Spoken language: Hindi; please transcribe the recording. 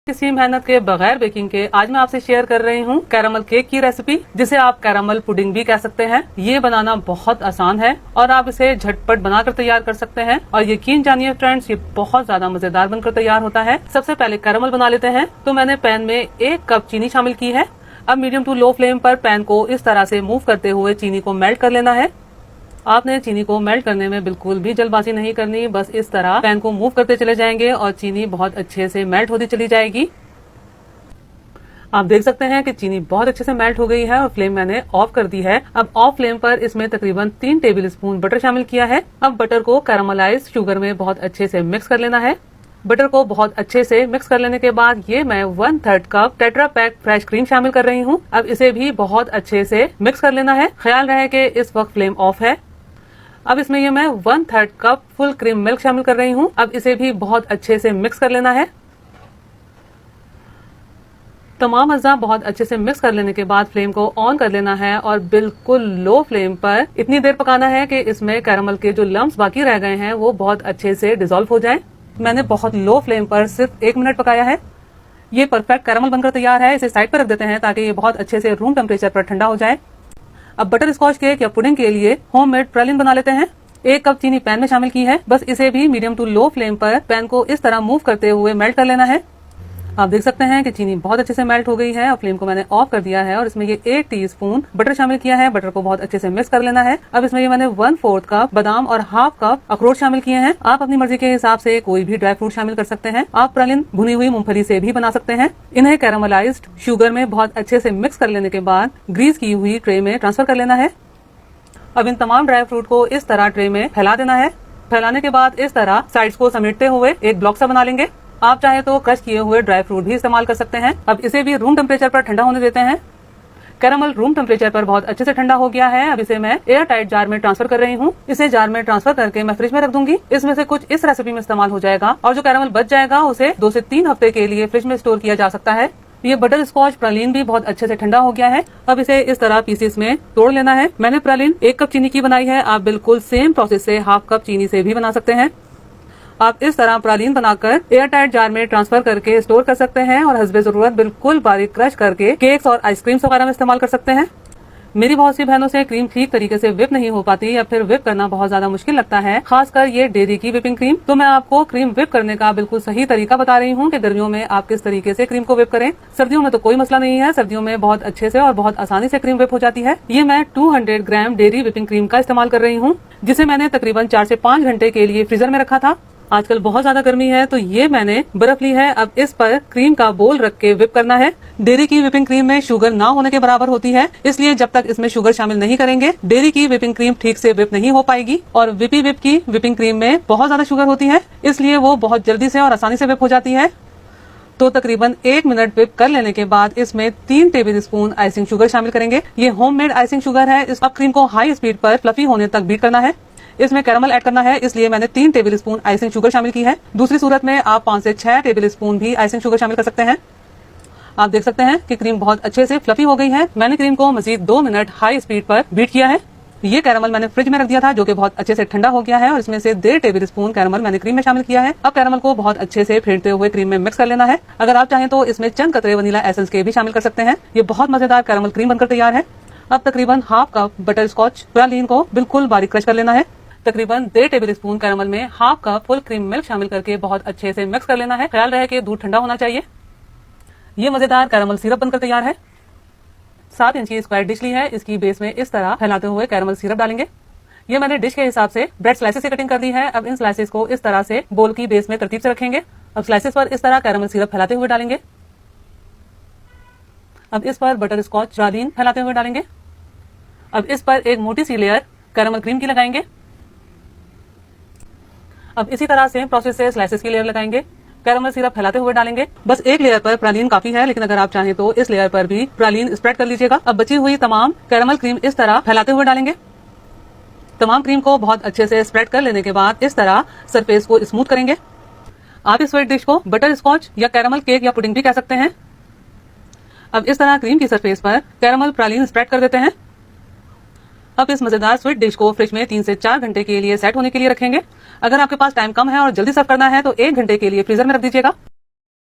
किसी मेहनत के बगैर बेकिंग के आज मैं आपसे शेयर कर रही हूँ कैरामल केक की रेसिपी, जिसे आप कैरामल पुडिंग भी कह सकते हैं। ये बनाना बहुत आसान है और आप इसे झटपट बनाकर तैयार कर सकते हैं और यकीन जानिए फ्रेंड्स, ये बहुत ज्यादा मजेदार बनकर तैयार होता है। सबसे पहले कैरामल बना लेते हैं। तो मैंने पैन में 1 कप चीनी शामिल की है। अब मीडियम टू लो फ्लेम पर पैन को इस तरह से मूव करते हुए चीनी को मेल्ट कर लेना है। आपने चीनी को मेल्ट करने में बिल्कुल भी जल्दबाजी नहीं करनी, बस इस तरह पैन को मूव करते चले जाएंगे और चीनी बहुत अच्छे से मेल्ट होती चली जाएगी। आप देख सकते हैं कि चीनी बहुत अच्छे से मेल्ट हो गई है और फ्लेम मैंने ऑफ कर दी है। अब ऑफ फ्लेम पर इसमें तकरीबन 3 टेबल स्पून बटर शामिल किया है। अब बटर को कैरामलाइज्ड शुगर में बहुत अच्छे से मिक्स कर लेना है। बटर को बहुत अच्छे से मिक्स कर लेने के बाद ये मैं 1/3 cup tetra pack fresh cream शामिल कर रही हूँ। अब इसे भी बहुत अच्छे से मिक्स कर लेना है। ख्याल रहे कि इस वक्त फ्लेम ऑफ है। अब इसमें ये मैं 1/3 कप फुल क्रीम मिल्क शामिल कर रही हूँ। अब इसे भी बहुत अच्छे से मिक्स कर लेना है। तमाम अज़्ज़ा बहुत अच्छे से मिक्स कर लेने के बाद फ्लेम को ऑन कर लेना है और बिल्कुल लो फ्लेम पर इतनी देर पकाना है कि इसमें कैरामल के जो लम्स बाकी रह गए हैं वो बहुत अच्छे से डिसॉल्व हो जाएं। मैंने बहुत लो फ्लेम पर सिर्फ 1 मिनट पकाया है। ये परफेक्ट कैरामल बनकर तैयार है। इसे साइड पर रख देते हैं ताकि ये बहुत अच्छे से रूम टेम्परेचर पर ठंडा हो जाए। अब बटर स्कॉच केक या पुडिंग के लिए होममेड प्रलिन बना लेते हैं। 1 कप चीनी पैन में शामिल की है। बस इसे भी मीडियम टू लो फ्लेम पर पैन को इस तरह मूव करते हुए मेल्ट कर लेना है। आप देख सकते हैं कि चीनी बहुत अच्छे से मेल्ट हो गई है और फ्लेम को मैंने ऑफ कर दिया है और इसमें ये 1 टीस्पून बटर शामिल किया है। बटर को बहुत अच्छे से मिक्स कर लेना है। अब इसमें ये मैंने 1/4 कप बादाम और 1/2 कप अखरोट शामिल किए हैं। आप अपनी मर्जी के हिसाब से कोई भी ड्राई फ्रूट शामिल कर सकते हैं। आप प्रलिन भुनी हुई मूंगफली से भी बना सकते हैं। इन्हें कैरामलाइज्ड शुगर में बहुत अच्छे से मिक्स कर लेने के बाद ग्रीस की हुई ट्रे में ट्रांसफर कर लेना है। अब इन तमाम ड्राई फ्रूट को इस तरह ट्रे में फैला देना है। फैलाने के बाद इस तरह साइड्स को समेटते हुए एक ब्लॉक सा बना लेंगे। आप चाहे तो क्रश किए हुए ड्राई फ्रूट भी इस्तेमाल कर सकते हैं। अब इसे भी रूम टेम्परेचर पर ठंडा होने देते हैं। कैरामल रूम टेम्परेचर पर बहुत अच्छे से ठंडा हो गया है। अब इसे मैं एयर टाइट जार में ट्रांसफर कर रही हूँ। इसे जार में ट्रांसफर करके मैं फ्रिज में रख दूंगी। इसमें से कुछ इस रेसिपी में इस्तेमाल हो जाएगा और जो कैरामल बच जाएगा उसे 2 से 3 हफ्ते के लिए फ्रिज में स्टोर किया जा सकता है। ये बटर स्कॉच प्रलिन भी बहुत अच्छे से ठंडा हो गया है। अब इसे इस तरह पीसेस में तोड़ लेना है। मैंने प्रलिन 1 कप चीनी की बनाई है। आप बिल्कुल सेम प्रोसेस से 1/2 कप चीनी से भी बना सकते हैं। आप इस तरह प्रलिन बनाकर एयर टाइट जार में ट्रांसफर करके स्टोर कर सकते हैं और हस्बे जरूरत बिल्कुल बारीक क्रश करके केक्स और आइसक्रीम्स वगैरह में इस्तेमाल कर सकते हैं। मेरी बहुत सी बहनों से क्रीम ठीक तरीके से विप नहीं हो पाती या फिर विप करना बहुत ज्यादा मुश्किल लगता है, खासकर ये डेयरी की विपिंग क्रीम। तो मैं आपको क्रीम विप करने का बिल्कुल सही तरीका बता रही हूँ कि गर्मियों में आप किस तरीके से क्रीम को विप करें। सर्दियों में तो कोई मसला नहीं है। सर्दियों में बहुत अच्छे से और बहुत आसानी से क्रीम विप हो जाती है। ये मैं 200 ग्राम डेयरी विपिंग क्रीम का इस्तेमाल कर रही हूँ, जिसे मैंने तकरीबन 4 से 5 घंटे के लिए फ्रीजर में रखा था। आजकल बहुत ज्यादा गर्मी है तो ये मैंने बर्फ ली है। अब इस पर क्रीम का बोल रख के विप करना है। डेयरी की विपिंग क्रीम में शुगर ना होने के बराबर होती है, इसलिए जब तक इसमें शुगर शामिल नहीं करेंगे डेयरी की विपिंग क्रीम ठीक से विप नहीं हो पाएगी। और विपी विप की विपिंग क्रीम में बहुत ज्यादा शुगर होती है, इसलिए वो बहुत जल्दी से और आसानी से विप हो जाती है। तो तकरीबन 1 मिनट विप कर लेने के बाद इसमें 3 टेबल स्पून आइसिंग शुगर शामिल करेंगे। ये होममेड आइसिंग शुगर है। इस क्रीम को हाई स्पीड पर फ्लफी होने तक बीट करना है। इसमें कैरामल ऐड करना है, इसलिए मैंने 3 टेबल स्पून आइसिंग शुगर शामिल की है। दूसरी सूरत में आप 5 से 6 टेबल स्पून भी आइसिंग शुगर शामिल कर सकते हैं। आप देख सकते हैं कि क्रीम बहुत अच्छे से फ्लफी हो गई है। मैंने क्रीम को मजीद 2 मिनट हाई स्पीड पर बीट किया है। ये कैरामल मैंने फ्रिज में रख दिया था, जो कि बहुत अच्छे से ठंडा हो गया है और इसमें से 1.5 टेबल स्पून कैरामल मैंने क्रीम में शामिल किया है। अब कैरामल को बहुत अच्छे से फेंटते हुए क्रीम में मिक्स कर लेना है। अगर आप चाहें तो इसमें चंद कतरे वनीला एसेंस के भी शामिल कर सकते हैं। ये बहुत मजेदार कैरामल क्रीम बनकर तैयार है। अब तकरीबन 1/2 कप बटर स्कॉच प्रलिन को बिल्कुल बारीक क्रश कर लेना है। तकरीबन 1.5 टेबल स्पून कैरामल में 1/2 कप फुल क्रीम मिल्क शामिल करके बहुत अच्छे से मिक्स कर लेना है। ख्याल रहे कि दूध ठंडा होना चाहिए। ये मजेदार कैरामल सिरप बनकर तैयार है। 7 इंच की स्क्वायर डिश ली है। इसकी बेस में इस तरह फैलाते हुए कैरामल सिरप डालेंगे। ये मैंने डिश के हिसाब से ब्रेड स्लाइसेस से कटिंग कर दी है। अब इन स्लाइसेस को इस तरह से बोल की बेस में तरतीब से रखेंगे। अब स्लाइसेस पर इस तरह कैरामल सिरप फैलाते हुए डालेंगे। अब इस पर बटर स्कॉच प्रलिन फैलाते हुए डालेंगे। अब इस पर एक मोटी सी लेयर कैरामल क्रीम की लगाएंगे। अब इसी तरह से प्रोसेस से स्लाइसेस की लेयर लगाएंगे। कैरामल सिरप फैलाते हुए डालेंगे। बस एक लेयर पर प्रलिन काफी है, लेकिन अगर आप चाहें तो इस लेयर पर भी प्रलिन स्प्रेड कर लीजिएगा। अब बची हुई तमाम कैरामल क्रीम इस तरह फैलाते हुए डालेंगे। तमाम क्रीम को बहुत अच्छे से स्प्रेड कर लेने के बाद इस तरह सरफेस को स्मूथ करेंगे। आप इस स्वीट डिश को बटर स्कॉच या कैरामल केक या पुडिंग भी कह सकते हैं। अब इस तरह क्रीम की सरफेस पर कैरामल प्रलिन स्प्रेड कर देते हैं। अब इस मजेदार स्वीट डिश को फ्रिज में 3 से 4 घंटे के लिए सेट होने के लिए रखेंगे। अगर आपके पास टाइम कम है और जल्दी सर्व करना है तो 1 घंटे के लिए फ्रीजर में रख दीजिएगा।